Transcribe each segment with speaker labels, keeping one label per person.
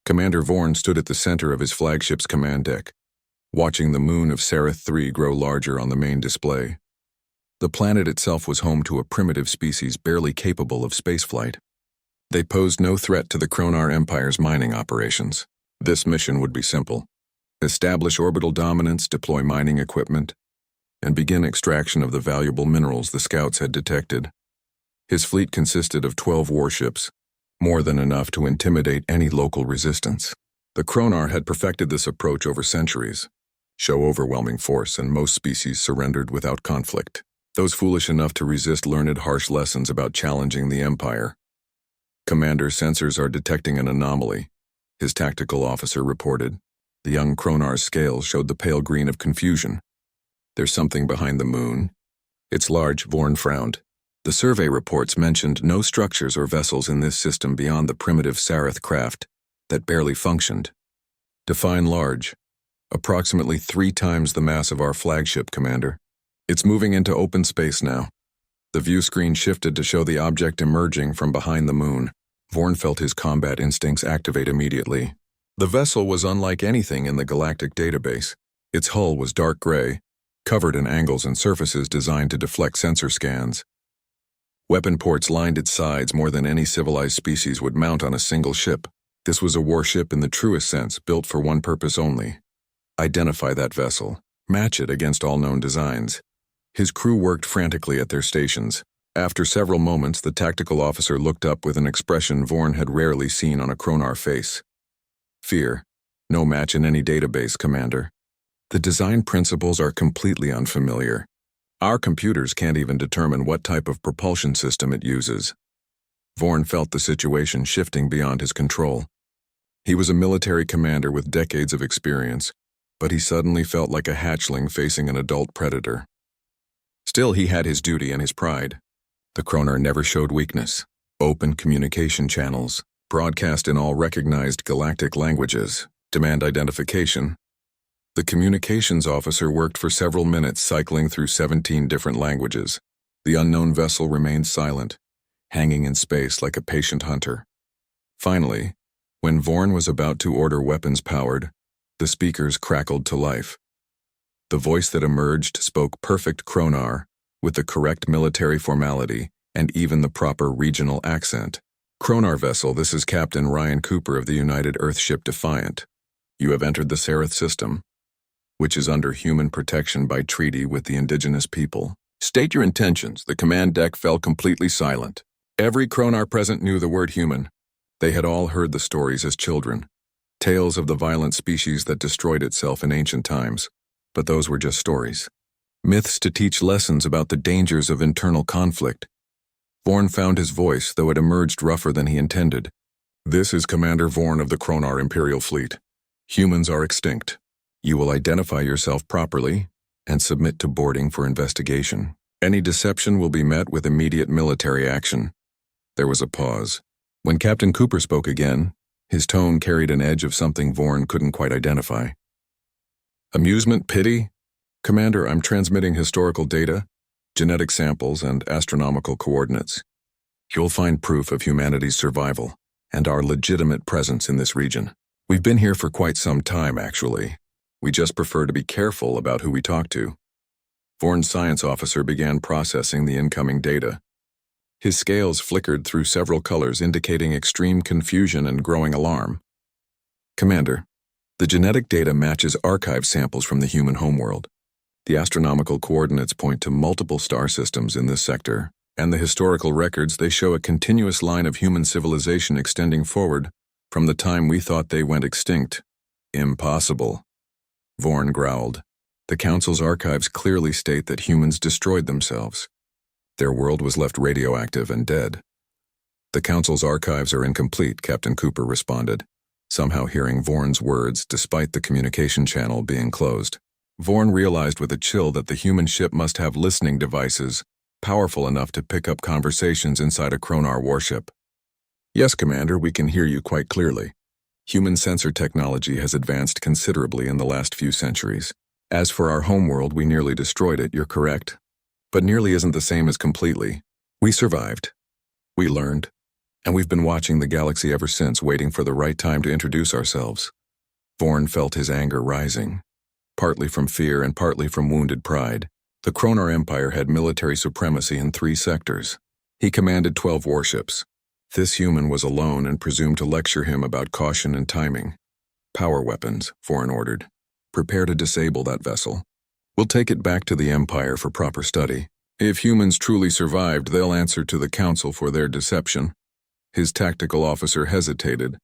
Speaker 1: Commander Vorn stood at the center of his flagship's command deck, watching the moon of Sereth III grow larger on the main display. The planet itself was home to a primitive species barely capable of spaceflight. They posed no threat to the Kronar Empire's mining operations. This mission would be simple: establish orbital dominance, deploy mining equipment, and begin extraction of the valuable minerals the scouts had detected. His fleet consisted of 12 warships, more than enough to intimidate any local resistance. The Kronar had perfected this approach over centuries: show overwhelming force, and most species surrendered without conflict. Those foolish enough to resist learned harsh lessons about challenging the Empire. "Commander, sensors are detecting an anomaly," his tactical officer reported. The young Kronar's scales showed the pale green of confusion. "There's something behind the moon." "It's large," Vorn frowned. The survey reports mentioned no structures or vessels in this system beyond the primitive Sareth craft that barely functioned. "Define large." "Approximately 3 times the mass of our flagship, Commander. It's moving into open space now." The view screen shifted to show the object emerging from behind the moon. Vorn felt his combat instincts activate immediately. The vessel was unlike anything in the galactic database. Its hull was dark gray, covered in angles and surfaces designed to deflect sensor scans. Weapon ports lined its sides more than any civilized species would mount on a single ship. This was a warship in the truest sense, built for one purpose only: identify that vessel, match it against all known designs. His crew worked frantically at their stations. After several moments, the tactical officer looked up with an expression Vorn had rarely seen on a Kronar face. "Fear. No match in any database, Commander. The design principles are completely unfamiliar. Our computers can't even determine what type of propulsion system it uses." Vorn felt the situation shifting beyond his control. He was a military commander with decades of experience, but he suddenly felt like a hatchling facing an adult predator. Still, he had his duty and his pride. The Kronar never showed weakness. Open communication channels, broadcast in all recognized galactic languages, demand identification. The communications officer worked for several minutes, cycling through 17 different languages. The unknown vessel remained silent, hanging in space like a patient hunter. Finally, when Vorn was about to order weapons powered, the speakers crackled to life. The voice that emerged spoke perfect Kronar, with the correct military formality and even the proper regional accent. "Kronar vessel, this is Captain Ryan Cooper of the United Earthship Defiant. You have entered the Sareth system, which is under human protection by treaty with the indigenous people. State your intentions." The command deck fell completely silent. Every Kronar present knew the word human. They had all heard the stories as children, tales of the violent species that destroyed itself in ancient times. But those were just stories. Myths to teach lessons about the dangers of internal conflict. Vorn found his voice, though it emerged rougher than he intended. "This is Commander Vorn of the Kronar Imperial Fleet. Humans are extinct. You will identify yourself properly and submit to boarding for investigation. Any deception will be met with immediate military action." There was a pause. When Captain Cooper spoke again, his tone carried an edge of something Vorn couldn't quite identify. "Amusement, pity? Commander, I'm transmitting historical data, genetic samples, and astronomical coordinates. You'll find proof of humanity's survival and our legitimate presence in this region. We've been here for quite some time, actually. We just prefer to be careful about who we talk to." Vorn's science officer began processing the incoming data. His scales flickered through several colors, indicating extreme confusion and growing alarm. "Commander, the genetic data matches archive samples from the human homeworld. The astronomical coordinates point to multiple star systems in this sector, and the historical records, they show a continuous line of human civilization extending forward from the time we thought they went extinct." "Impossible," Vorn growled. "The Council's archives clearly state that humans destroyed themselves. Their world was left radioactive and dead." "The Council's archives are incomplete," Captain Cooper responded, somehow hearing Vorn's words despite the communication channel being closed. Vorn realized with a chill that the human ship must have listening devices powerful enough to pick up conversations inside a Kronar warship. "Yes, Commander, we can hear you quite clearly. Human sensor technology has advanced considerably in the last few centuries. As for our homeworld, we nearly destroyed it, you're correct. But nearly isn't the same as completely. We survived. We learned. And we've been watching the galaxy ever since, waiting for the right time to introduce ourselves. Vorn felt his anger rising, partly from fear and partly from wounded pride. The Kronar Empire had military supremacy in 3 sectors. He commanded 12 warships. This human was alone and presumed to lecture him about caution and timing. Power weapons, Vorn ordered. Prepare to disable that vessel. We'll take it back to the Empire for proper study. If humans truly survived, they'll answer to the Council for their deception. His tactical officer hesitated.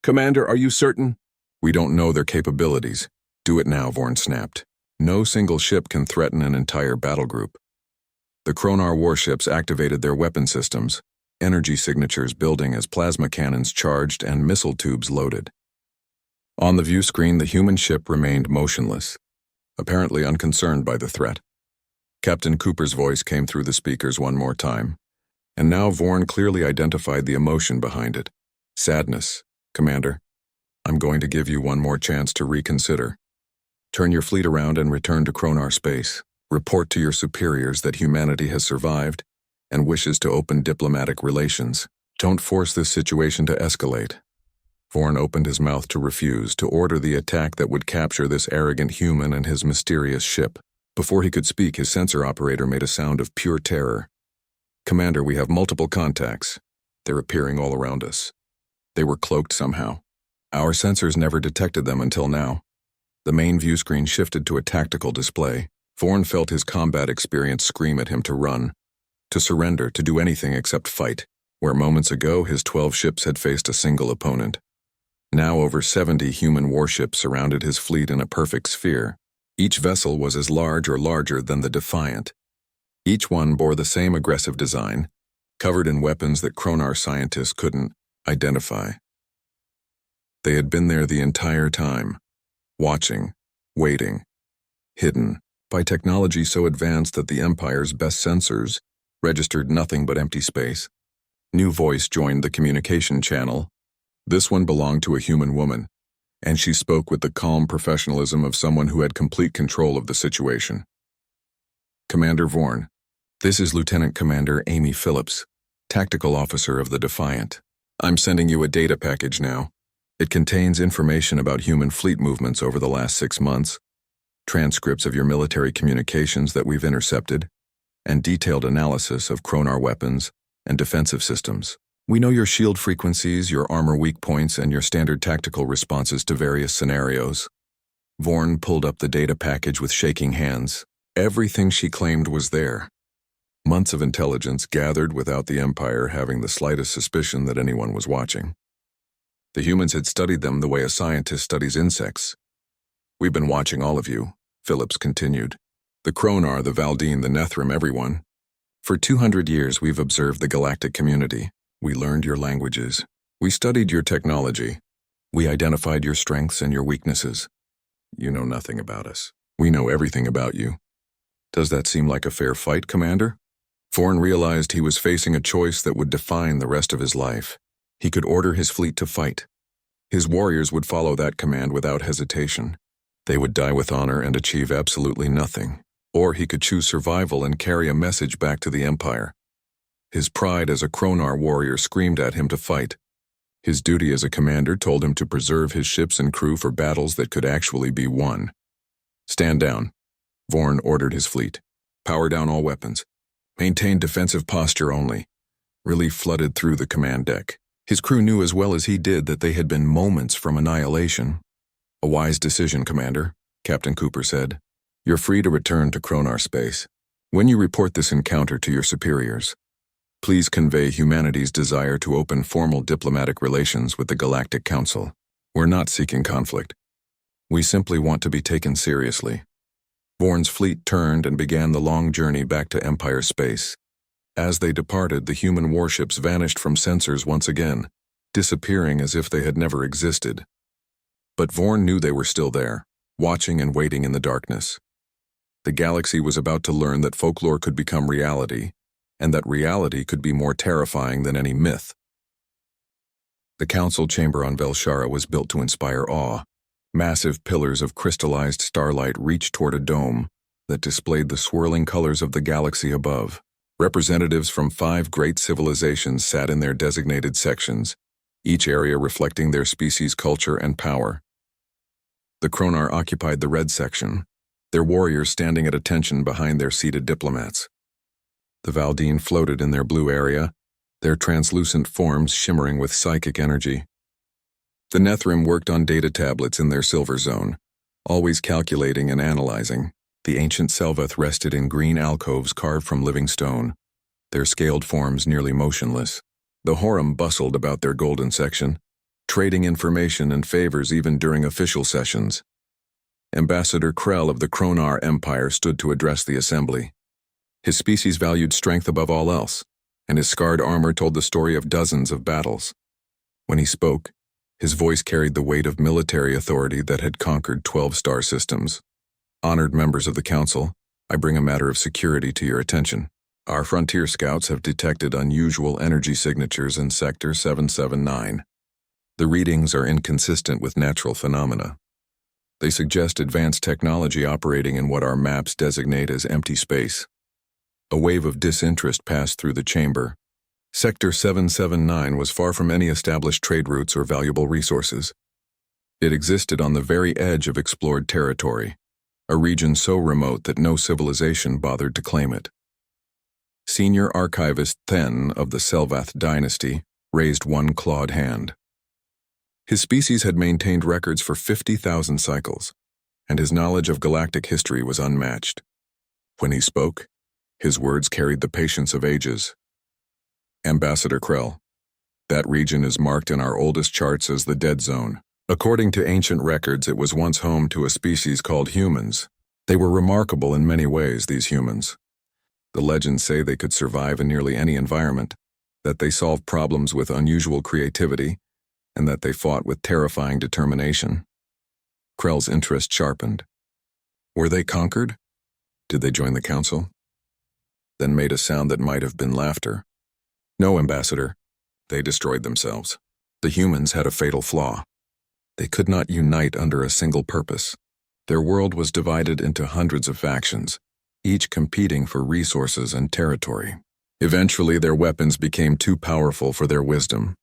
Speaker 1: Commander, are you certain? We don't know their capabilities. Do it now, Vorn snapped. No single ship can threaten an entire battle group. The Kronar warships activated their weapon systems, energy signatures building as plasma cannons charged and missile tubes loaded. On the view screen, the human ship remained motionless, apparently unconcerned by the threat. Captain Cooper's voice came through the speakers one more time, and now Vorn clearly identified the emotion behind it. Sadness, Commander. I'm going to give you one more chance to reconsider. Turn your fleet around and return to Kronar space. Report to your superiors that humanity has survived and wishes to open diplomatic relations. Don't force this situation to escalate. Vorn opened his mouth to refuse, to order the attack that would capture this arrogant human and his mysterious ship. Before he could speak, his sensor operator made a sound of pure terror. Commander, we have multiple contacts. They're appearing all around us. They were cloaked somehow. Our sensors never detected them until now. The main view screen shifted to a tactical display. Vorn felt his combat experience scream at him to run, to surrender, to do anything except fight, where moments ago his 12 ships had faced a single opponent. Now over 70 human warships surrounded his fleet in a perfect sphere. Each vessel was as large or larger than the Defiant. Each one bore the same aggressive design, covered in weapons that Kronar scientists couldn't identify. They had been there the entire time, watching, waiting, hidden, by technology so advanced that the Empire's best sensors registered nothing but empty space. New voice joined the communication channel. This one belonged to a human woman, and she spoke with the calm professionalism of someone who had complete control of the situation. Commander Vorn, this is Lieutenant Commander Amy Phillips, Tactical Officer of the Defiant. I'm sending you a data package now. It contains information about human fleet movements over the last 6 months, transcripts of your military communications that we've intercepted, and detailed analysis of Kronar weapons and defensive systems. We know your shield frequencies, your armor weak points, and your standard tactical responses to various scenarios. Vorn pulled up the data package with shaking hands. Everything she claimed was there. Months of intelligence gathered without the Empire having the slightest suspicion that anyone was watching. The humans had studied them the way a scientist studies insects. We've been watching all of you, Phillips continued. The Kronar, the Valdine, the Nethrim, everyone. For 200 years we've observed the galactic community. We learned your languages. We studied your technology. We identified your strengths and your weaknesses. You know nothing about us. We know everything about you. Does that seem like a fair fight, Commander? Vorn realized he was facing a choice that would define the rest of his life. He could order his fleet to fight. His warriors would follow that command without hesitation. They would die with honor and achieve absolutely nothing. Or he could choose survival and carry a message back to the Empire. His pride as a Kronar warrior screamed at him to fight. His duty as a commander told him to preserve his ships and crew for battles that could actually be won. Stand down. Vorn ordered his fleet. Power down all weapons. Maintain defensive posture only. Relief flooded through the command deck. His crew knew as well as he did that they had been moments from annihilation. A wise decision, Commander, Captain Cooper said. You're free to return to Kronar space. When you report this encounter to your superiors, please convey humanity's desire to open formal diplomatic relations with the Galactic Council. We're not seeking conflict. We simply want to be taken seriously. Vorn's fleet turned and began the long journey back to Empire space. As they departed, the human warships vanished from sensors once again, disappearing as if they had never existed. But Vorn knew they were still there, watching and waiting in the darkness. The galaxy was about to learn that folklore could become reality, and that reality could be more terrifying than any myth. The council chamber on Velshara was built to inspire awe. Massive pillars of crystallized starlight reached toward a dome that displayed the swirling colors of the galaxy above. Representatives from 5 great civilizations sat in their designated sections, each area reflecting their species' culture and power. The Kronar occupied the red section, their warriors standing at attention behind their seated diplomats. The Valdine floated in their blue area, their translucent forms shimmering with psychic energy. The Nethrim worked on data tablets in their silver zone, always calculating and analyzing. The ancient Selvath rested in green alcoves carved from living stone, their scaled forms nearly motionless. The Horum bustled about their golden section, trading information and favors even during official sessions. Ambassador Krell of the Kronar Empire stood to address the assembly. His species valued strength above all else, and his scarred armor told the story of dozens of battles. When he spoke, his voice carried the weight of military authority that had conquered 12 star systems. Honored members of the Council, I bring a matter of security to your attention. Our frontier scouts have detected unusual energy signatures in Sector 779. The readings are inconsistent with natural phenomena. They suggest advanced technology operating in what our maps designate as empty space. A wave of disinterest passed through the chamber. Sector 779 was far from any established trade routes or valuable resources. It existed on the very edge of explored territory, a region so remote that no civilization bothered to claim it. Senior Archivist Then of the Selvath dynasty raised one clawed hand. His species had maintained records for 50,000 cycles, and his knowledge of galactic history was unmatched. When he spoke, his words carried the patience of ages. Ambassador Krell, that region is marked in our oldest charts as the Dead Zone. According to ancient records, it was once home to a species called humans. They were remarkable in many ways, these humans. The legends say they could survive in nearly any environment, that they solved problems with unusual creativity, and that they fought with terrifying determination. Krell's interest sharpened. Were they conquered? Did they join the council? Then made a sound that might have been laughter. No, Ambassador. They destroyed themselves. The humans had a fatal flaw. They could not unite under a single purpose. Their world was divided into hundreds of factions, each competing for resources and territory. Eventually, their weapons became too powerful for their wisdom.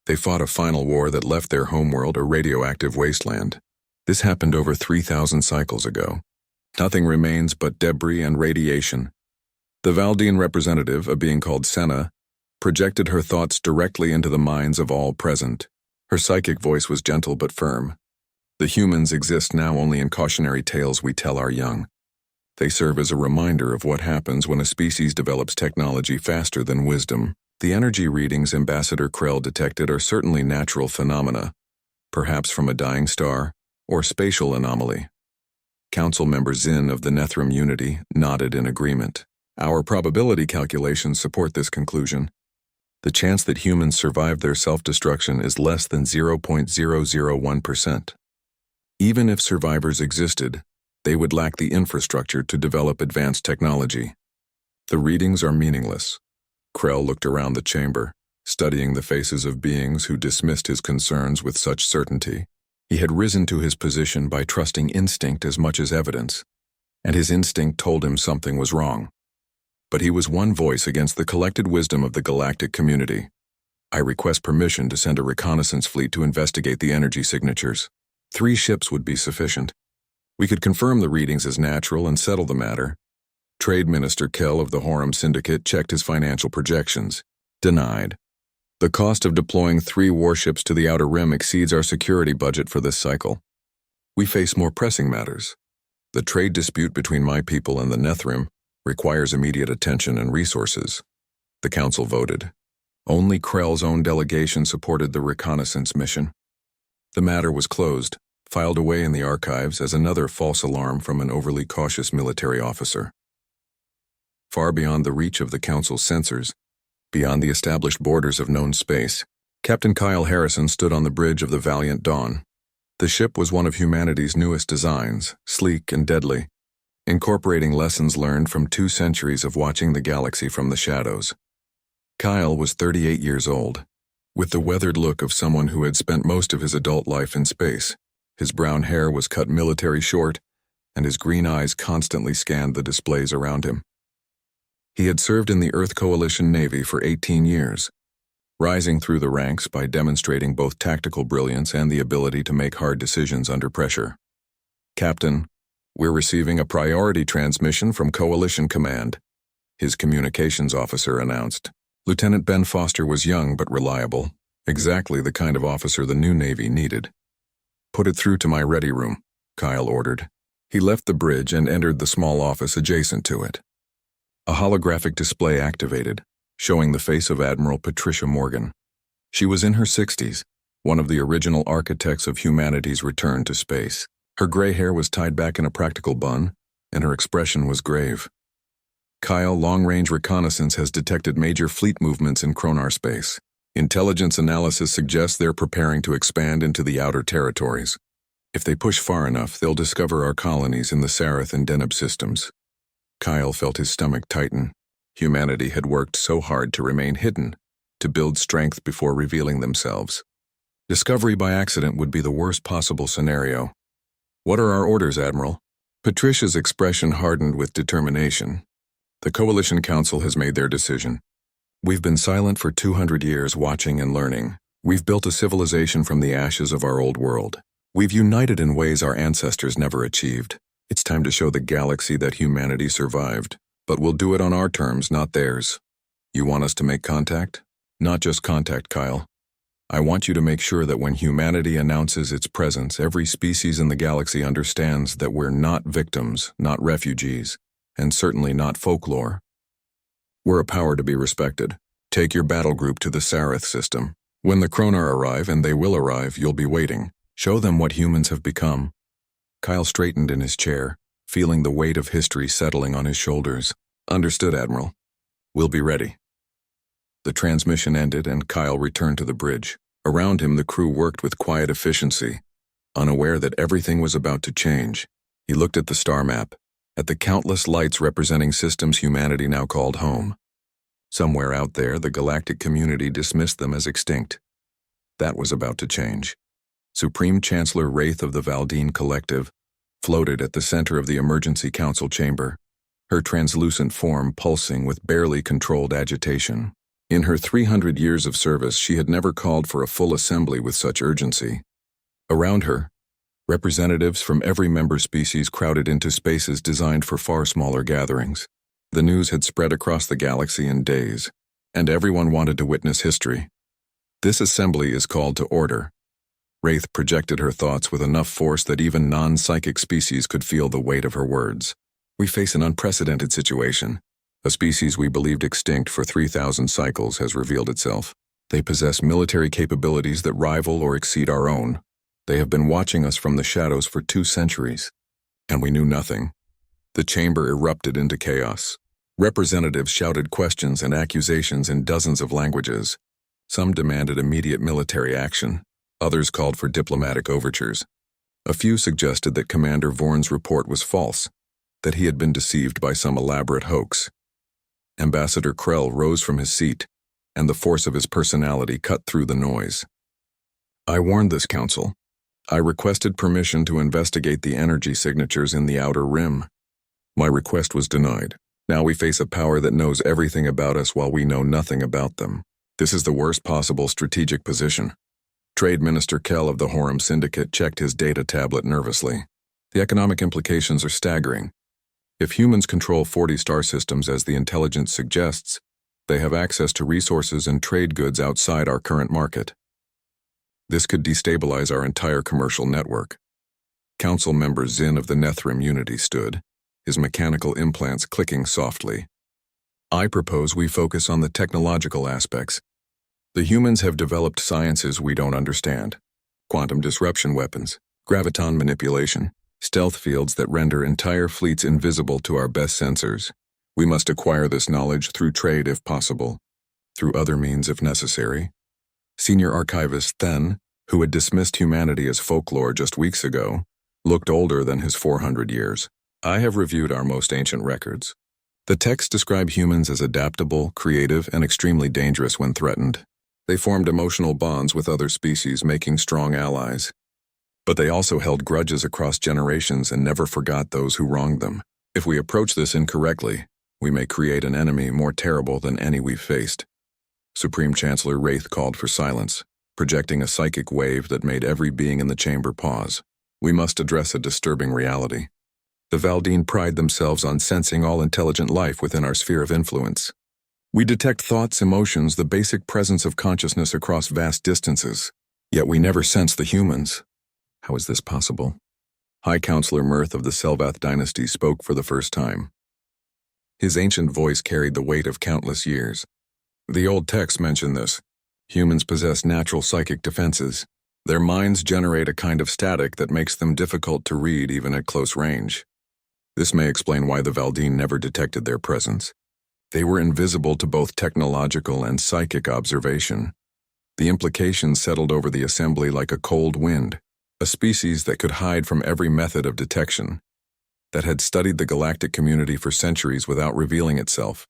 Speaker 1: They fought a final war that left their homeworld a radioactive wasteland. This happened over 3,000 cycles ago. Nothing remains but debris and radiation. The Valdine representative, a being called Senna, projected her thoughts directly into the minds of all present. Her psychic voice was gentle but firm. The humans exist now only in cautionary tales we tell our young. They serve as a reminder of what happens when a species develops technology faster than wisdom. The energy readings Ambassador Krell detected are certainly natural phenomena, perhaps from a dying star or spatial anomaly. Council member Zinn of the Nethrim Unity nodded in agreement. Our probability calculations support this conclusion. The chance that humans survive their self-destruction is less than 0.001%. Even if survivors existed, they would lack the infrastructure to develop advanced technology. The readings are meaningless. Krell looked around the chamber, studying the faces of beings who dismissed his concerns with such certainty. He had risen to his position by trusting instinct as much as evidence, and his instinct told him something was wrong. But he was one voice against the collected wisdom of the galactic community. I request permission to send a reconnaissance fleet to investigate the energy signatures. 3 ships would be sufficient. We could confirm the readings as natural and settle the matter. Trade Minister Kell of the Horum Syndicate checked his financial projections. Denied. The cost of deploying 3 warships to the Outer Rim exceeds our security budget for this cycle. We face more pressing matters. The trade dispute between my people and the Nethrim requires immediate attention and resources. The council voted. Only Krell's own delegation supported the reconnaissance mission. The matter was closed, filed away in the archives as another false alarm from an overly cautious military officer. Far beyond the reach of the council's sensors, beyond the established borders of known space, Captain Kyle Harrison stood on the bridge of the Valiant Dawn. The ship was one of humanity's newest designs, sleek and deadly, incorporating lessons learned from 2 centuries of watching the galaxy from the shadows. Kyle was 38 years old, with the weathered look of someone who had spent most of his adult life in space. His brown hair was cut military short, and his green eyes constantly scanned the displays around him. He had served in the Earth Coalition Navy for 18 years, rising through the ranks by demonstrating both tactical brilliance and the ability to make hard decisions under pressure. "Captain, we're receiving a priority transmission from Coalition Command," his communications officer announced. Lieutenant Ben Foster was young but reliable, exactly the kind of officer the new Navy needed. "Put it through to my ready room," Kyle ordered. He left the bridge and entered the small office adjacent to it. A holographic display activated, showing the face of Admiral Patricia Morgan. She was in her 60s, one of the original architects of humanity's return to space. Her gray hair was tied back in a practical bun, and her expression was grave. "Kyle, long-range reconnaissance has detected major fleet movements in Kronar space. Intelligence analysis suggests they're preparing to expand into the outer territories. If they push far enough, they'll discover our colonies in the Sareth and Deneb systems." Kyle felt his stomach tighten. Humanity had worked so hard to remain hidden, to build strength before revealing themselves. Discovery by accident would be the worst possible scenario. "What are our orders, Admiral?" Patricia's expression hardened with determination. "The Coalition Council has made their decision. We've been silent for 200 years, watching and learning. We've built a civilization from the ashes of our old world. We've united in ways our ancestors never achieved. It's time to show the galaxy that humanity survived. But we'll do it on our terms, not theirs. You want us to make contact? Not just contact, Kyle. I want you to make sure that when humanity announces its presence, every species in the galaxy understands that we're not victims, not refugees, and certainly not folklore. We're a power to be respected. Take your battle group to the Sareth system. When the Kronar arrive, and they will arrive, you'll be waiting. Show them what humans have become." Kyle straightened in his chair, feeling the weight of history settling on his shoulders. "Understood, Admiral. We'll be ready." The transmission ended and Kyle returned to the bridge. Around him, the crew worked with quiet efficiency, unaware that everything was about to change. He looked at the star map, at the countless lights representing systems humanity now called home. Somewhere out there, the galactic community dismissed them as extinct. That was about to change. Supreme Chancellor Wraith of the Valdine Collective floated at the center of the emergency council chamber, her translucent form pulsing with barely controlled agitation. In her 300 years of service, she had never called for a full assembly with such urgency. Around her, representatives from every member species crowded into spaces designed for far smaller gatherings. The news had spread across the galaxy in days, and everyone wanted to witness history. "This assembly is called to order." Wraith projected her thoughts with enough force that even non-psychic species could feel the weight of her words. "We face an unprecedented situation. A species we believed extinct for 3,000 cycles has revealed itself. They possess military capabilities that rival or exceed our own. They have been watching us from the shadows for 2 centuries. And we knew nothing." The chamber erupted into chaos. Representatives shouted questions and accusations in dozens of languages. Some demanded immediate military action. Others called for diplomatic overtures. A few suggested that Commander Vorn's report was false, that he had been deceived by some elaborate hoax. Ambassador Krell rose from his seat, and the force of his personality cut through the noise. "I warned this council. I requested permission to investigate the energy signatures in the outer rim. My request was denied. Now we face a power that knows everything about us while we know nothing about them. This is the worst possible strategic position." Trade Minister Kell of the Horum Syndicate checked his data tablet nervously. "The economic implications are staggering. If humans control 40 star systems as the intelligence suggests, they have access to resources and trade goods outside our current market. This could destabilize our entire commercial network." Council member Zinn of the Nethrim Unity stood, his mechanical implants clicking softly. "I propose we focus on the technological aspects. The humans have developed sciences we don't understand. Quantum disruption weapons, graviton manipulation, stealth fields that render entire fleets invisible to our best sensors. We must acquire this knowledge through trade if possible, through other means if necessary." Senior Archivist Then, who had dismissed humanity as folklore just weeks ago, looked older than his 400 years. "I have reviewed our most ancient records. The texts describe humans as adaptable, creative, and extremely dangerous when threatened. They formed emotional bonds with other species, making strong allies. But they also held grudges across generations and never forgot those who wronged them. If we approach this incorrectly, We may create an enemy more terrible than any we've faced. Supreme Chancellor Wraith called for silence, projecting a psychic wave that made every being in the chamber pause. We must address a disturbing reality. The Valdine pride themselves on sensing all intelligent life within our sphere of influence. We detect thoughts, emotions, the basic presence of consciousness across vast distances, yet we never sense the humans. How is this possible? High Counselor Mirth of the Selvath dynasty spoke for the first time. His ancient voice carried the weight of countless years. The old texts mention this. Humans possess natural psychic defenses. Their minds generate a kind of static that makes them difficult to read even at close range. This may explain why the Valdine never detected their presence. They were invisible to both technological and psychic observation. The implications settled over the assembly like a cold wind, a species that could hide from every method of detection, that had studied the galactic community for centuries without revealing itself,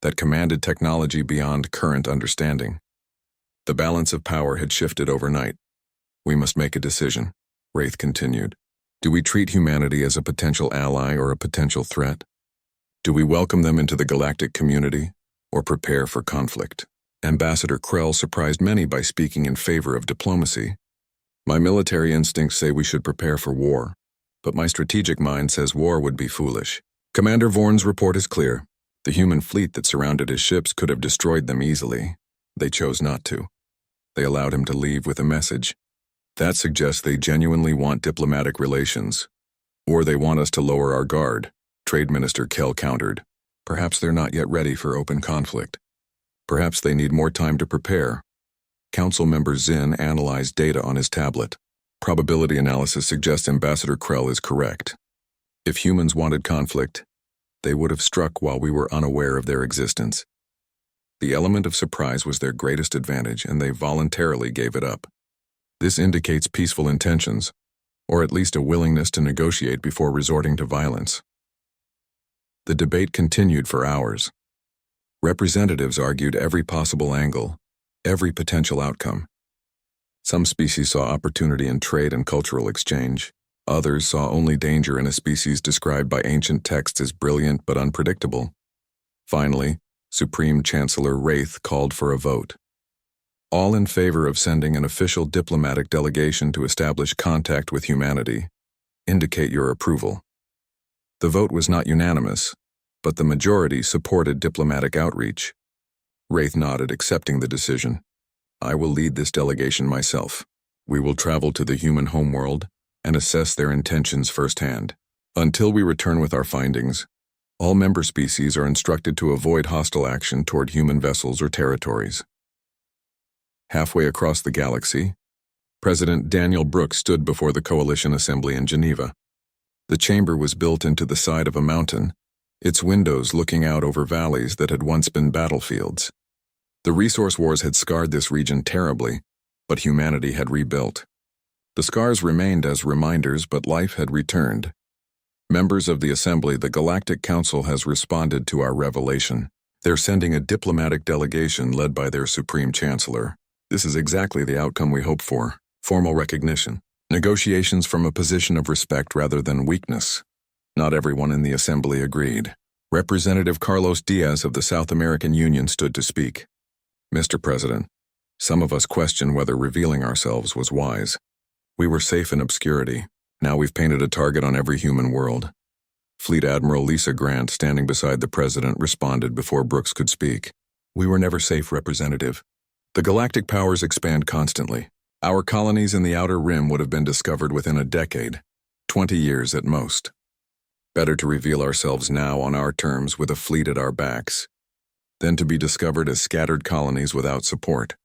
Speaker 1: that commanded technology beyond current understanding. The balance of power had shifted overnight. We must make a decision, Wraith continued. Do we treat humanity as a potential ally or a potential threat? Do we welcome them into the galactic community or prepare for conflict? Ambassador Krell surprised many by speaking in favor of diplomacy. My military instincts say we should prepare for war, but my strategic mind says war would be foolish. Commander Vorn's report is clear. The human fleet that surrounded his ships could have destroyed them easily. They chose not to. They allowed him to leave with a message. That suggests they genuinely want diplomatic relations. Or they want us to lower our guard, Trade Minister Kell countered. Perhaps they're not yet ready for open conflict. Perhaps they need more time to prepare. Council member Zinn analyzed data on his tablet. Probability analysis suggests Ambassador Krell is correct. If humans wanted conflict, they would have struck while we were unaware of their existence. The element of surprise was their greatest advantage, and they voluntarily gave it up. This indicates peaceful intentions, or at least a willingness to negotiate before resorting to violence. The debate continued for hours. Representatives argued every possible angle, every potential outcome. Some species saw opportunity in trade and cultural exchange. Others saw only danger in a species described by ancient texts as brilliant but unpredictable. Finally, Supreme Chancellor Wraith called for a vote. All in favor of sending an official diplomatic delegation to establish contact with humanity. Indicate your approval. The vote was not unanimous, but the majority supported diplomatic outreach. Wraith nodded, accepting the decision. I will lead this delegation myself. We will travel to the human homeworld and assess their intentions firsthand. Until we return with our findings, all member species are instructed to avoid hostile action toward human vessels or territories. Halfway across the galaxy, President Daniel Brooks stood before the Coalition Assembly in Geneva. The chamber was built into the side of a mountain, its windows looking out over valleys that had once been battlefields. The resource wars had scarred this region terribly, but humanity had rebuilt. The scars remained as reminders, but life had returned. Members of the Assembly, the Galactic Council has responded to our revelation. They're sending a diplomatic delegation led by their Supreme Chancellor. This is exactly the outcome we hoped for. Formal recognition. Negotiations from a position of respect rather than weakness. Not everyone in the Assembly agreed. Representative Carlos Diaz of the South American Union stood to speak. Mr. President, some of us question whether revealing ourselves was wise. We were safe in obscurity. Now we've painted a target on every human world. Fleet Admiral Lisa Grant, standing beside the President, responded before Brooks could speak. We were never safe, Representative. The galactic powers expand constantly. Our colonies in the Outer Rim would have been discovered within a decade, 20 years at most. Better to reveal ourselves now on our terms with a fleet at our backs, than to be discovered as scattered colonies without support.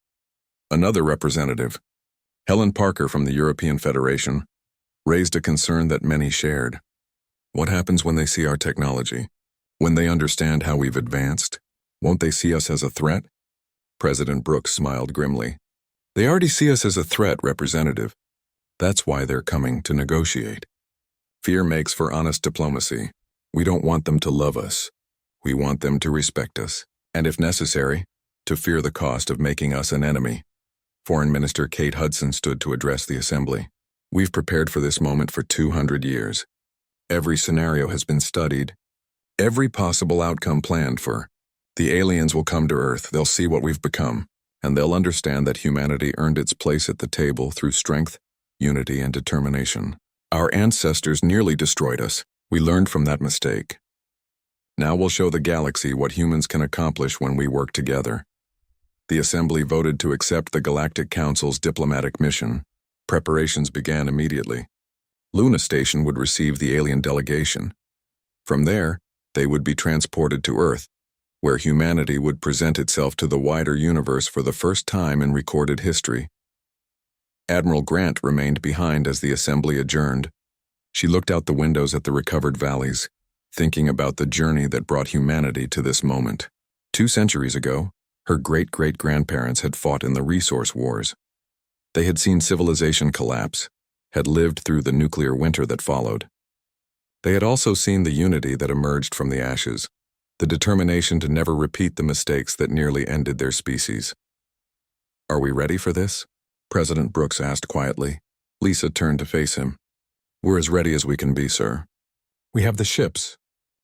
Speaker 1: Another representative, Helen Parker from the European Federation, raised a concern that many shared. What happens when they see our technology? When they understand how we've advanced? Won't they see us as a threat? President Brooks smiled grimly. They already see us as a threat, Representative. That's why they're coming to negotiate. Fear makes for honest diplomacy. We don't want them to love us. We want them to respect us, and if necessary, to fear the cost of making us an enemy. Foreign Minister Kate Hudson stood to address the Assembly. We've prepared for this moment for 200 years. Every scenario has been studied, Every possible outcome planned for. The aliens will come to Earth, they'll see what we've become, and they'll understand that humanity earned its place at the table through strength, unity, and determination. Our ancestors nearly destroyed us. We learned from that mistake. Now we'll show the galaxy what humans can accomplish when we work together. The Assembly voted to accept the Galactic Council's diplomatic mission. Preparations began immediately. Luna Station would receive the alien delegation. From there, they would be transported to Earth, where humanity would present itself to the wider universe for the first time in recorded history. Admiral Grant remained behind as the Assembly adjourned. She looked out the windows at the recovered valleys, thinking about the journey that brought humanity to this moment. 2 centuries ago, her great-great-grandparents had fought in the resource wars. They had seen civilization collapse, had lived through the nuclear winter that followed. They had also seen the unity that emerged from the ashes, the determination to never repeat the mistakes that nearly ended their species. "Are we ready for this?" President Brooks asked quietly. Lisa turned to face him. "We're as ready as we can be, sir. We have the ships.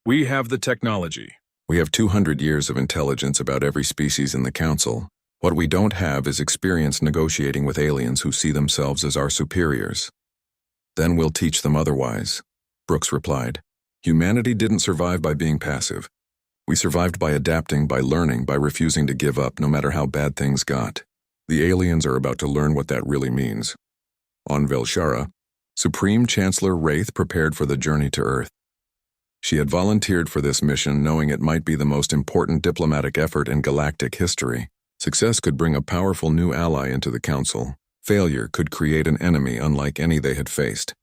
Speaker 1: We have the technology. We have 200 years of intelligence about every species in the Council. What we don't have is experience negotiating with aliens who see themselves as our superiors. Then we'll teach them otherwise," Brooks replied. "Humanity didn't survive by being passive. We survived by adapting, by learning, by refusing to give up no matter how bad things got. The aliens are about to learn what that really means." On Velshara, Supreme Chancellor Wraith prepared for the journey to Earth. She had volunteered for this mission knowing it might be the most important diplomatic effort in galactic history. Success could bring a powerful new ally into the Council. Failure could create an enemy unlike any they had faced.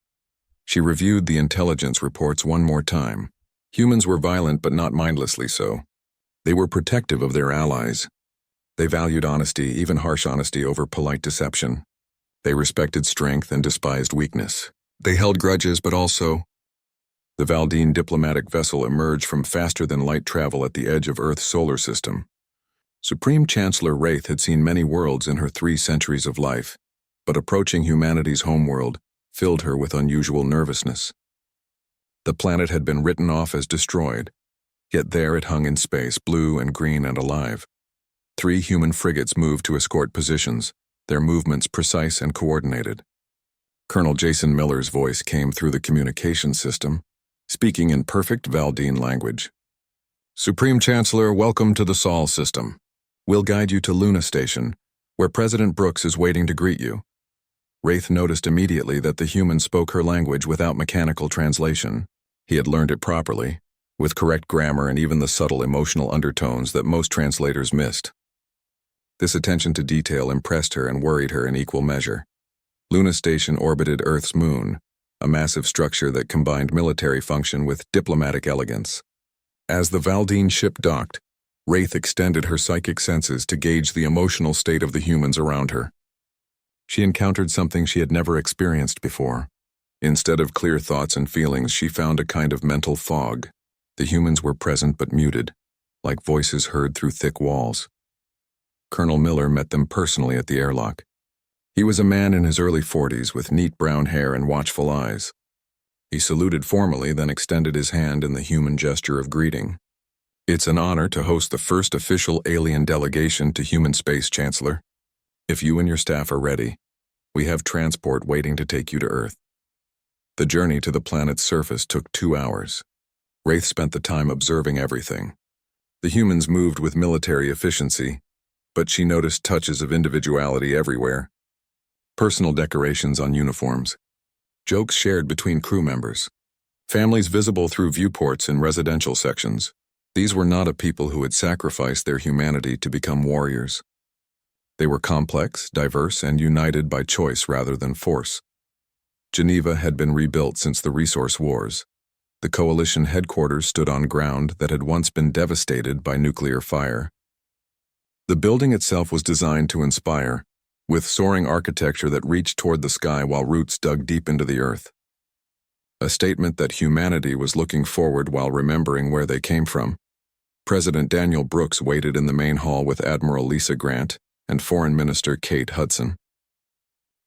Speaker 1: She reviewed the intelligence reports one more time. Humans were violent but not mindlessly so. They were protective of their allies. They valued honesty, even harsh honesty, over polite deception. They respected strength and despised weakness. They held grudges but also... The Valdine diplomatic vessel emerged from faster-than-light travel at the edge of Earth's solar system. Supreme Chancellor Wraith had seen many worlds in her 3 centuries of life, but approaching humanity's homeworld filled her with unusual nervousness. The planet had been written off as destroyed, yet there it hung in space, blue and green and alive. 3 human frigates moved to escort positions, their movements precise and coordinated. Colonel Jason Miller's voice came through the communication system, speaking in perfect Valdine language. "Supreme Chancellor, welcome to the Sol system. We'll guide you to Luna Station, where President Brooks is waiting to greet you." Wraith noticed immediately that the human spoke her language without mechanical translation. He had learned it properly, with correct grammar and even the subtle emotional undertones that most translators missed. This attention to detail impressed her and worried her in equal measure. Luna Station orbited Earth's moon, a massive structure that combined military function with diplomatic elegance. As the Valdine ship docked, Wraith extended her psychic senses to gauge the emotional state of the humans around her. She encountered something she had never experienced before. Instead of clear thoughts and feelings, she found a kind of mental fog. The humans were present but muted, like voices heard through thick walls. Colonel Miller met them personally at the airlock. He was a man in his early 40s with neat brown hair and watchful eyes. He saluted formally, then extended his hand in the human gesture of greeting. "It's an honor to host the first official alien delegation to human space, Chancellor. If you and your staff are ready, we have transport waiting to take you to Earth." The journey to the planet's surface took 2 hours. Wraith spent the time observing everything. The humans moved with military efficiency, but she noticed touches of individuality everywhere. Personal decorations on uniforms, jokes shared between crew members, families visible through viewports in residential sections. These were not a people who had sacrificed their humanity to become warriors. They were complex, diverse, and united by choice rather than force. Geneva had been rebuilt since the resource wars. The coalition headquarters stood on ground that had once been devastated by nuclear fire. The building itself was designed to inspire, with soaring architecture that reached toward the sky while roots dug deep into the earth. A statement that humanity was looking forward while remembering where they came from. President Daniel Brooks waited in the main hall with Admiral Lisa Grant and Foreign Minister Kate Hudson.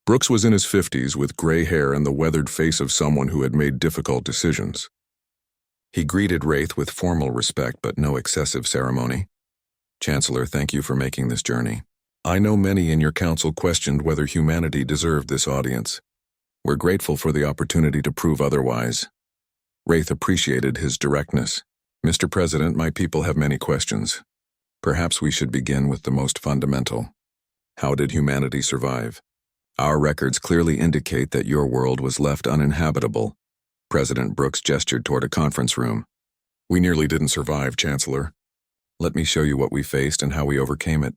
Speaker 1: Brooks was in his 50s with gray hair and the weathered face of someone who had made difficult decisions. He greeted Wraith with formal respect but no excessive ceremony. "Chancellor, thank you for making this journey. I know many in your council questioned whether humanity deserved this audience. We're grateful for the opportunity to prove otherwise." Wraith appreciated his directness. "Mr. President, my people have many questions. Perhaps we should begin with the most fundamental. How did humanity survive? Our records clearly indicate that your world was left uninhabitable." President Brooks gestured toward a conference room. "We nearly didn't survive, Chancellor. Let me show you what we faced and how we overcame it."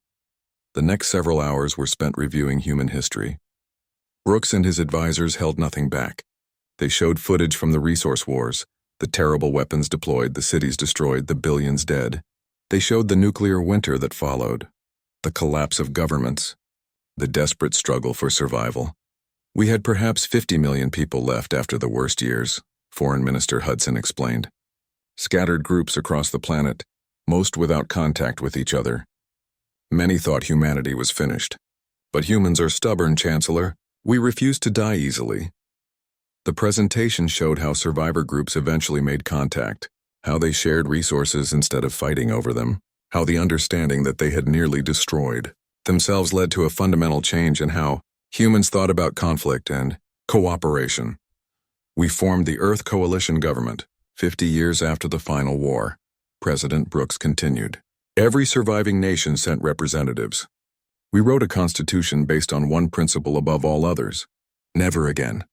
Speaker 1: The next several hours were spent reviewing human history. Brooks and his advisors held nothing back. They showed footage from the resource wars, the terrible weapons deployed, the cities destroyed, the billions dead. They showed the nuclear winter that followed, the collapse of governments, the desperate struggle for survival. "We had perhaps 50 million people left after the worst years," Foreign Minister Hudson explained. "Scattered groups across the planet, most without contact with each other. Many thought humanity was finished. But humans are stubborn, Chancellor. We refuse to die easily." The presentation showed how survivor groups eventually made contact, how they shared resources instead of fighting over them, how the understanding that they had nearly destroyed themselves led to a fundamental change in how humans thought about conflict and cooperation. "We formed the Earth Coalition Government, 50 years after the final war," President Brooks continued. "Every surviving nation sent representatives. We wrote a constitution based on one principle above all others. Never again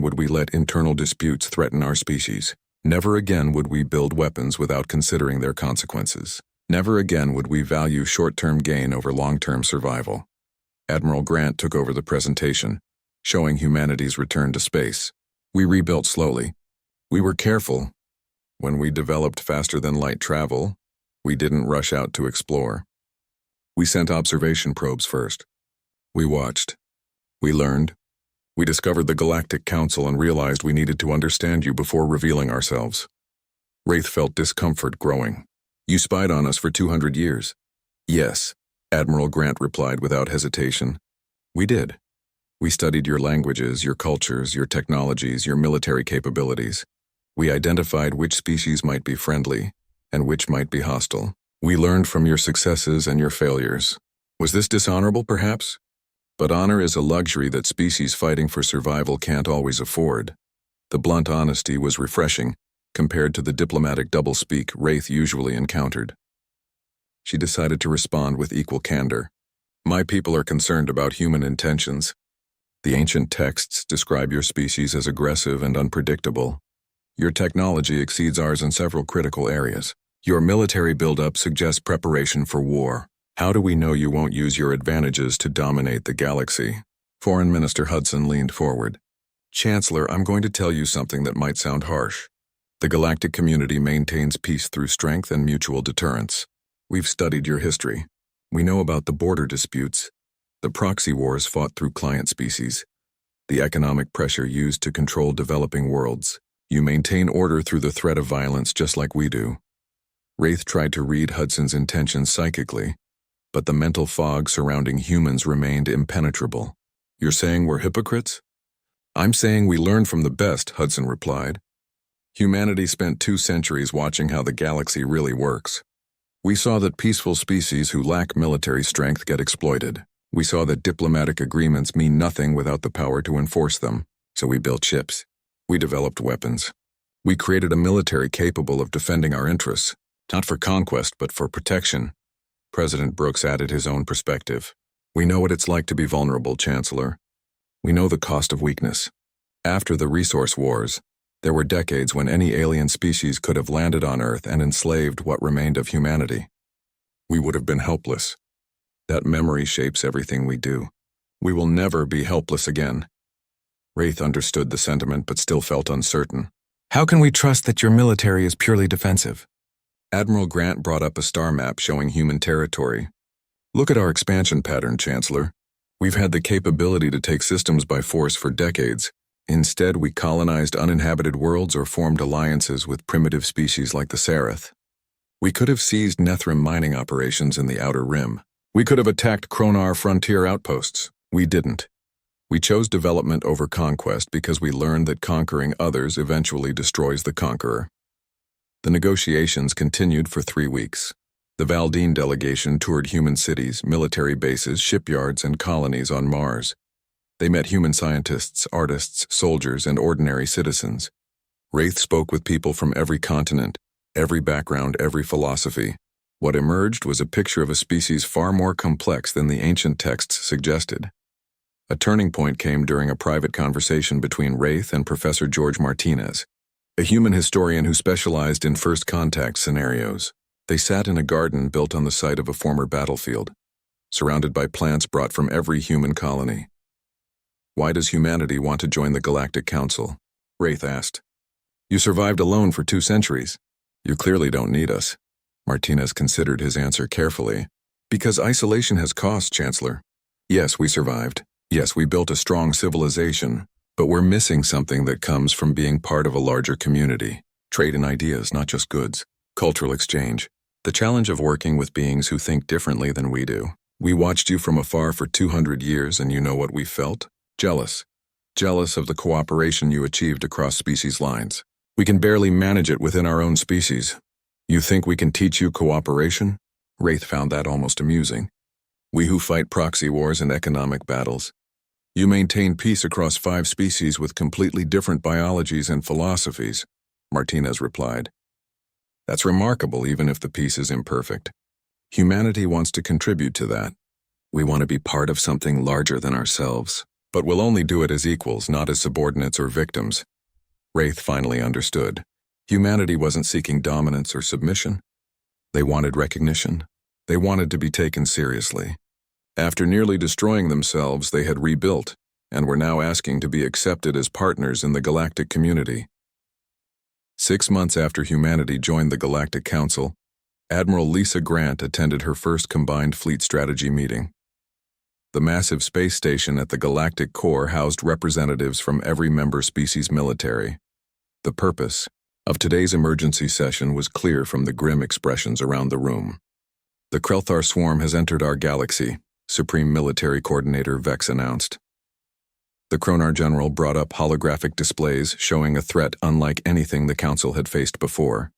Speaker 1: would we let internal disputes threaten our species. Never again would we build weapons without considering their consequences. Never again would we value short-term gain over long-term survival." Admiral Grant took over the presentation, showing humanity's return to space. "We rebuilt slowly. We were careful. When we developed faster-than-light travel, we didn't rush out to explore. We sent observation probes first. We watched. We learned. We discovered the Galactic Council and realized we needed to understand you before revealing ourselves." Wraith felt discomfort growing. "You spied on us for 200 years. "Yes," Admiral Grant replied without hesitation. "We did. We studied your languages, your cultures, your technologies, your military capabilities. We identified which species might be friendly and which might be hostile. We learned from your successes and your failures. Was this dishonorable, perhaps? But honor is a luxury that species fighting for survival can't always afford." The blunt honesty was refreshing, compared to the diplomatic doublespeak Wraith usually encountered. She decided to respond with equal candor. "My people are concerned about human intentions. The ancient texts describe your species as aggressive and unpredictable. Your technology exceeds ours in several critical areas. Your military buildup suggests preparation for war. How do we know you won't use your advantages to dominate the galaxy?" Foreign Minister Hudson leaned forward. "Chancellor, I'm going to tell you something that might sound harsh. The galactic community maintains peace through strength and mutual deterrence. We've studied your history. We know about the border disputes, the proxy wars fought through client species, the economic pressure used to control developing worlds. You maintain order through the threat of violence just like we do." Wraith tried to read Hudson's intentions psychically, but the mental fog surrounding humans remained impenetrable. "You're saying we're hypocrites?" "I'm saying we learned from the best," Hudson replied. "Humanity spent 2 centuries watching how the galaxy really works. We saw that peaceful species who lack military strength get exploited. We saw that diplomatic agreements mean nothing without the power to enforce them. So we built ships. We developed weapons. We created a military capable of defending our interests, not for conquest but for protection." President Brooks added his own perspective. "We know what it's like to be vulnerable, Chancellor. We know the cost of weakness. After the resource wars, there were decades when any alien species could have landed on Earth and enslaved what remained of humanity. We would have been helpless. That memory shapes everything we do. We will never be helpless again." Wraith understood the sentiment but still felt uncertain. "How can we trust that your military is purely defensive?" Admiral Grant brought up a star map showing human territory. "Look at our expansion pattern, Chancellor. We've had the capability to take systems by force for decades. Instead, we colonized uninhabited worlds or formed alliances with primitive species like the Seraph. We could have seized Nethrim mining operations in the Outer Rim. We could have attacked Kronar frontier outposts. We didn't. We chose development over conquest because we learned that conquering others eventually destroys the conqueror. The negotiations continued for 3 weeks. The Valdine delegation toured human cities, military bases, shipyards, and colonies on Mars. They met human scientists, artists, soldiers, and ordinary citizens. Wraith spoke with people from every continent, every background, every philosophy. What emerged was a picture of a species far more complex than the ancient texts suggested. A turning point came during a private conversation between Wraith and Professor George Martinez, a human historian who specialized in first contact scenarios. They sat in a garden built on the site of a former battlefield, surrounded by plants brought from every human colony. "Why does humanity want to join the Galactic Council?" Wraith asked. "You survived alone for 2 centuries. You clearly don't need us." Martinez considered his answer carefully. "Because isolation has cost, Chancellor. Yes, we survived. Yes, we built a strong civilization, but we're missing something that comes from being part of a larger community. Trade in ideas, not just goods. Cultural exchange. The challenge of working with beings who think differently than we do. We watched you from afar for 200 years, and you know what we felt? Jealous. Jealous of the cooperation you achieved across species lines. We can barely manage it within our own species. You think we can teach you cooperation?" Wraith found that almost amusing. "We who fight proxy wars and economic battles. You maintain peace across 5 species with completely different biologies and philosophies," Martinez replied. "That's remarkable, even if the peace is imperfect. Humanity wants to contribute to that. We want to be part of something larger than ourselves, but we'll only do it as equals, not as subordinates or victims." Wraith finally understood. Humanity wasn't seeking dominance or submission. They wanted recognition. They wanted to be taken seriously. After nearly destroying themselves, they had rebuilt, and were now asking to be accepted as partners in the galactic community. 6 months after humanity joined the Galactic Council, Admiral Lisa Grant attended her first combined fleet strategy meeting. The massive space station at the galactic core housed representatives from every member species military. The purpose of today's emergency session was clear from the grim expressions around the room. "The Krelthar swarm has entered our galaxy," Supreme Military Coordinator Vex announced. The Kronar General brought up holographic displays showing a threat unlike anything the Council had faced before.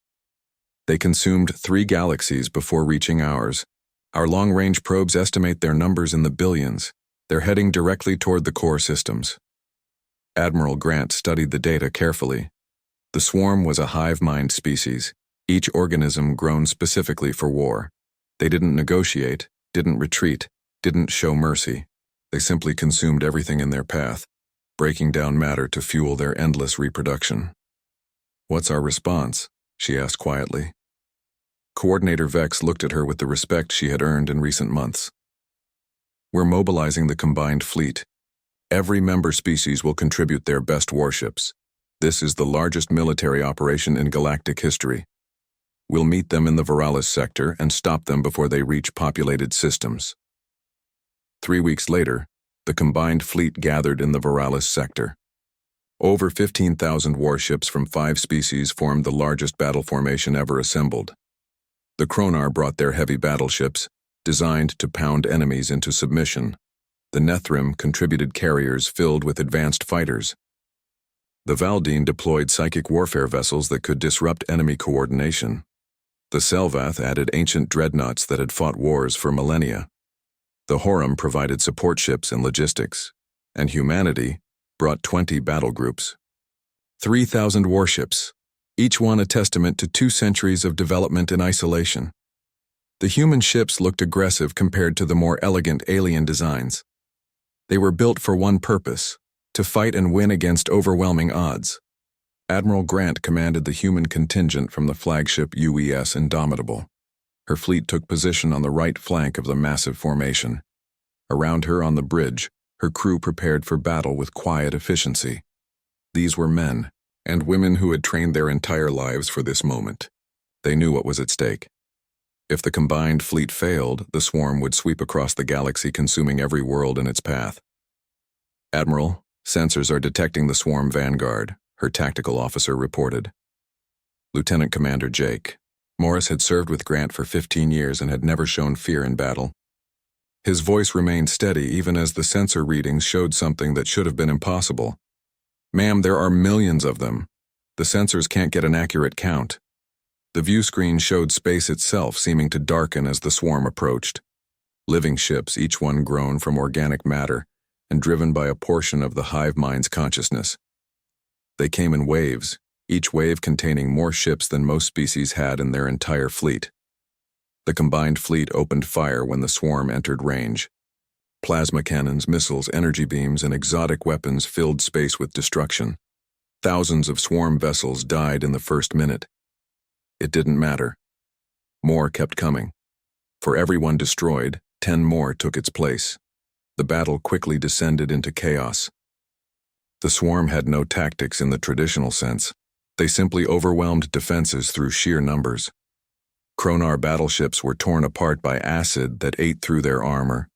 Speaker 1: "They consumed 3 galaxies before reaching ours. Our long-range probes estimate their numbers in the billions. They're heading directly toward the core systems." Admiral Grant studied the data carefully. The swarm was a hive-mind species, each organism grown specifically for war. They didn't negotiate, didn't retreat, didn't show mercy. They simply consumed everything in their path, breaking down matter to fuel their endless reproduction. "What's our response?" she asked quietly. Coordinator Vex looked at her with the respect she had earned in recent months. "We're mobilizing the combined fleet. Every member species will contribute their best warships. This is the largest military operation in galactic history. We'll meet them in the Viralis sector and stop them before they reach populated systems." 3 weeks later, the combined fleet gathered in the Viralis sector. Over 15,000 warships from 5 species formed the largest battle formation ever assembled. The Kronar brought their heavy battleships, designed to pound enemies into submission. The Nethrim contributed carriers filled with advanced fighters. The Valdine deployed psychic warfare vessels that could disrupt enemy coordination. The Selvath added ancient dreadnoughts that had fought wars for millennia. The Horum provided support ships and logistics, and humanity brought 20 battle groups. 3,000 warships, each one a testament to 2 centuries of development in isolation. The human ships looked aggressive compared to the more elegant alien designs. They were built for one purpose: to fight and win against overwhelming odds. Admiral Grant commanded the human contingent from the flagship UES Indomitable. Her fleet took position on the right flank of the massive formation. Around her on the bridge, her crew prepared for battle with quiet efficiency. These were men and women who had trained their entire lives for this moment. They knew what was at stake. If the combined fleet failed, the swarm would sweep across the galaxy, consuming every world in its path. "Admiral, sensors are detecting the swarm vanguard," her tactical officer reported. Lieutenant Commander Jake. Morris had served with Grant for 15 years and had never shown fear in battle. His voice remained steady even as the sensor readings showed something that should have been impossible. "Ma'am, there are millions of them. The sensors can't get an accurate count." The view screen showed space itself seeming to darken as the swarm approached. Living ships, each one grown from organic matter and driven by a portion of the hive mind's consciousness. They came in waves, each wave containing more ships than most species had in their entire fleet. The combined fleet opened fire when the swarm entered range. Plasma cannons, missiles, energy beams, and exotic weapons filled space with destruction. Thousands of swarm vessels died in the first minute. It didn't matter. More kept coming. For every one destroyed, 10 more took its place. The battle quickly descended into chaos. The swarm had no tactics in the traditional sense. They simply overwhelmed defenses through sheer numbers. Kronar battleships were torn apart by acid that ate through their armor.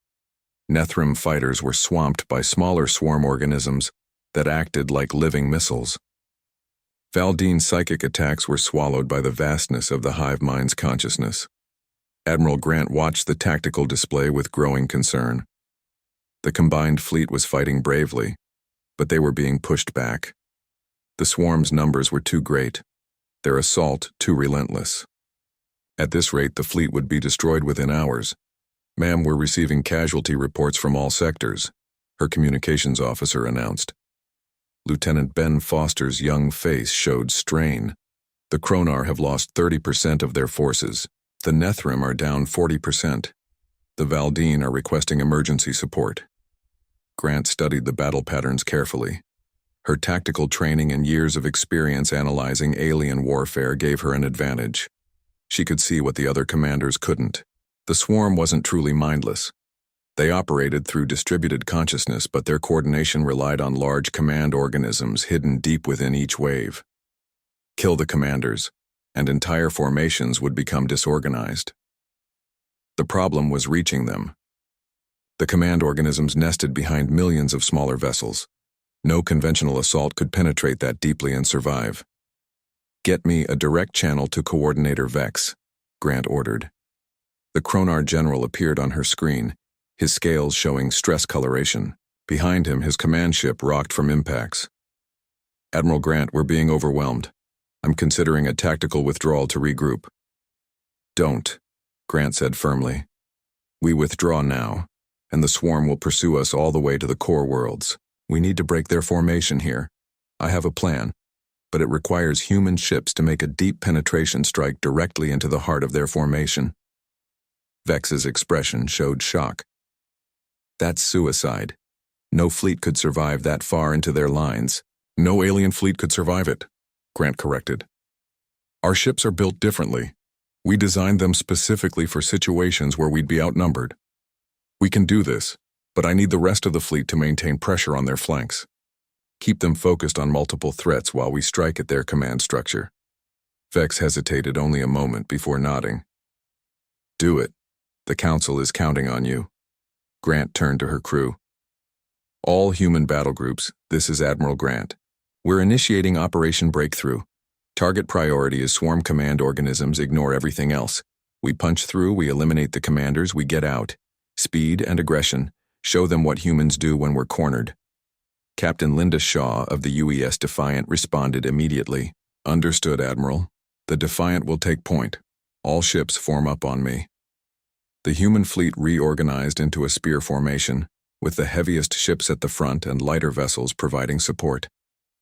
Speaker 1: Nethrim fighters were swamped by smaller swarm organisms that acted like living missiles. Valdine's psychic attacks were swallowed by the vastness of the hive mind's consciousness. Admiral Grant watched the tactical display with growing concern. The combined fleet was fighting bravely, but they were being pushed back. The swarm's numbers were too great, their assault too relentless. At this rate, the fleet would be destroyed within hours. "Ma'am, we're receiving casualty reports from all sectors," her communications officer announced. Lieutenant Ben Foster's young face showed strain. "The Kronar have lost 30% of their forces. The Nethrim are down 40%. The Valdine are requesting emergency support." Grant studied the battle patterns carefully. Her tactical training and years of experience analyzing alien warfare gave her an advantage. She could see what the other commanders couldn't. The swarm wasn't truly mindless. They operated through distributed consciousness, but their coordination relied on large command organisms hidden deep within each wave. Kill the commanders, and entire formations would become disorganized. The problem was reaching them. The command organisms nested behind millions of smaller vessels. No conventional assault could penetrate that deeply and survive. "Get me a direct channel to Coordinator Vex," Grant ordered. The Kronar general appeared on her screen, his scales showing stress coloration. Behind him, his command ship rocked from impacts. "Admiral Grant, we're being overwhelmed. I'm considering a tactical withdrawal to regroup." "Don't," Grant said firmly. "We withdraw now, and the swarm will pursue us all the way to the core worlds. We need to break their formation here. I have a plan, but it requires human ships to make a deep penetration strike directly into the heart of their formation." Vex's expression showed shock. "That's suicide. No fleet could survive that far into their lines." "No alien fleet could survive it," Grant corrected. "Our ships are built differently. We designed them specifically for situations where we'd be outnumbered. We can do this, but I need the rest of the fleet to maintain pressure on their flanks. Keep them focused on multiple threats while we strike at their command structure." Vex hesitated only a moment before nodding. "Do it. The Council is counting on you." Grant turned to her crew. "All human battle groups, this is Admiral Grant. We're initiating Operation Breakthrough. Target priority is swarm command organisms, ignore everything else. We punch through, we eliminate the commanders, we get out. Speed and aggression. Show them what humans do when we're cornered." Captain Linda Shaw of the UES Defiant responded immediately. "Understood, Admiral. The Defiant will take point. All ships form up on me." The human fleet reorganized into a spear formation, with the heaviest ships at the front and lighter vessels providing support.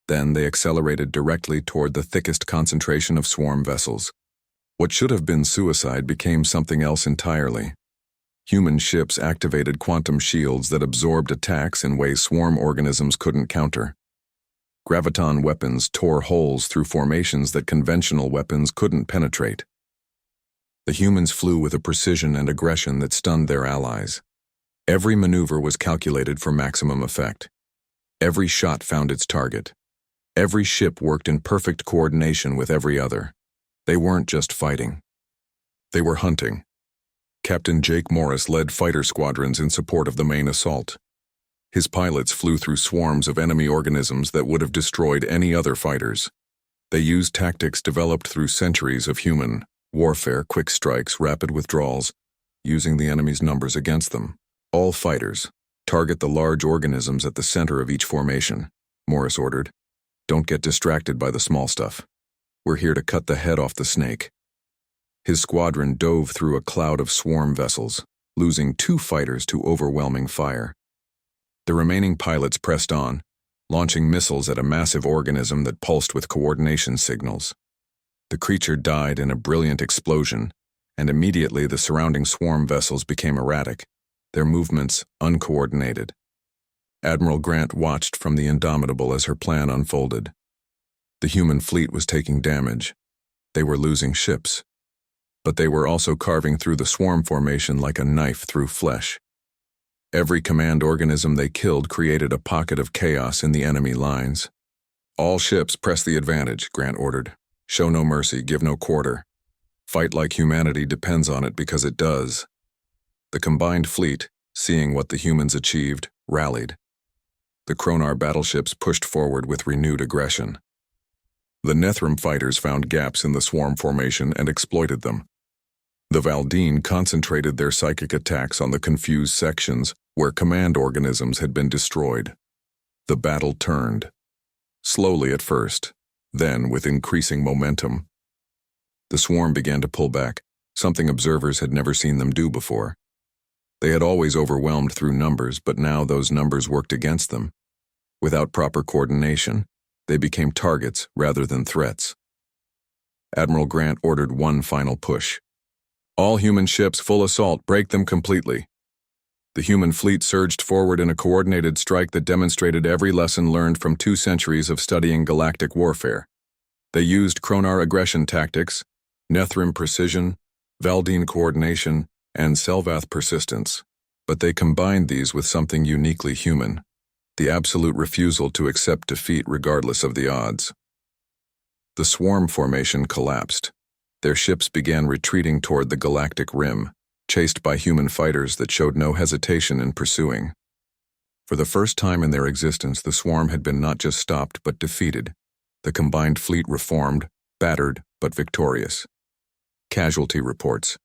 Speaker 1: Then they accelerated directly toward the thickest concentration of swarm vessels. What should have been suicide became something else entirely. Human ships activated quantum shields that absorbed attacks in ways swarm organisms couldn't counter. Graviton weapons tore holes through formations that conventional weapons couldn't penetrate. The humans flew with a precision and aggression that stunned their allies. Every maneuver was calculated for maximum effect. Every shot found its target. Every ship worked in perfect coordination with every other. They weren't just fighting. They were hunting. Captain Jake Morris led fighter squadrons in support of the main assault. His pilots flew through swarms of enemy organisms that would have destroyed any other fighters. They used tactics developed through centuries of human warfare, quick strikes, rapid withdrawals, using the enemy's numbers against them. "All fighters, target the large organisms at the center of each formation," Morris ordered. "Don't get distracted by the small stuff. We're here to cut the head off the snake." His squadron dove through a cloud of swarm vessels, losing 2 fighters to overwhelming fire. The remaining pilots pressed on, launching missiles at a massive organism that pulsed with coordination signals. The creature died in a brilliant explosion, and immediately the surrounding swarm vessels became erratic, their movements uncoordinated. Admiral Grant watched from the Indomitable as her plan unfolded. The human fleet was taking damage. They were losing ships. But they were also carving through the swarm formation like a knife through flesh. Every command organism they killed created a pocket of chaos in the enemy lines. "All ships press the advantage," Grant ordered. "Show no mercy, give no quarter. Fight like humanity depends on it because it does." The combined fleet, seeing what the humans achieved, rallied. The Kronar battleships pushed forward with renewed aggression. The Nethrim fighters found gaps in the swarm formation and exploited them. The Valdine concentrated their psychic attacks on the confused sections where command organisms had been destroyed. The battle turned. Slowly at first, then with increasing momentum. The swarm began to pull back, something observers had never seen them do before. They had always overwhelmed through numbers, but now those numbers worked against them. Without proper coordination, they became targets rather than threats. Admiral Grant ordered one final push. "All human ships, full assault, break them completely." The human fleet surged forward in a coordinated strike that demonstrated every lesson learned from 2 centuries of studying galactic warfare. They used Kronar aggression tactics, Nethrim precision, Valdine coordination, and Selvath persistence, but they combined these with something uniquely human: the absolute refusal to accept defeat regardless of the odds. The swarm formation collapsed. Their ships began retreating toward the galactic rim, chased by human fighters that showed no hesitation in pursuing. For the first time in their existence, the swarm had been not just stopped but defeated. The combined fleet reformed, battered, but victorious. Casualty reports: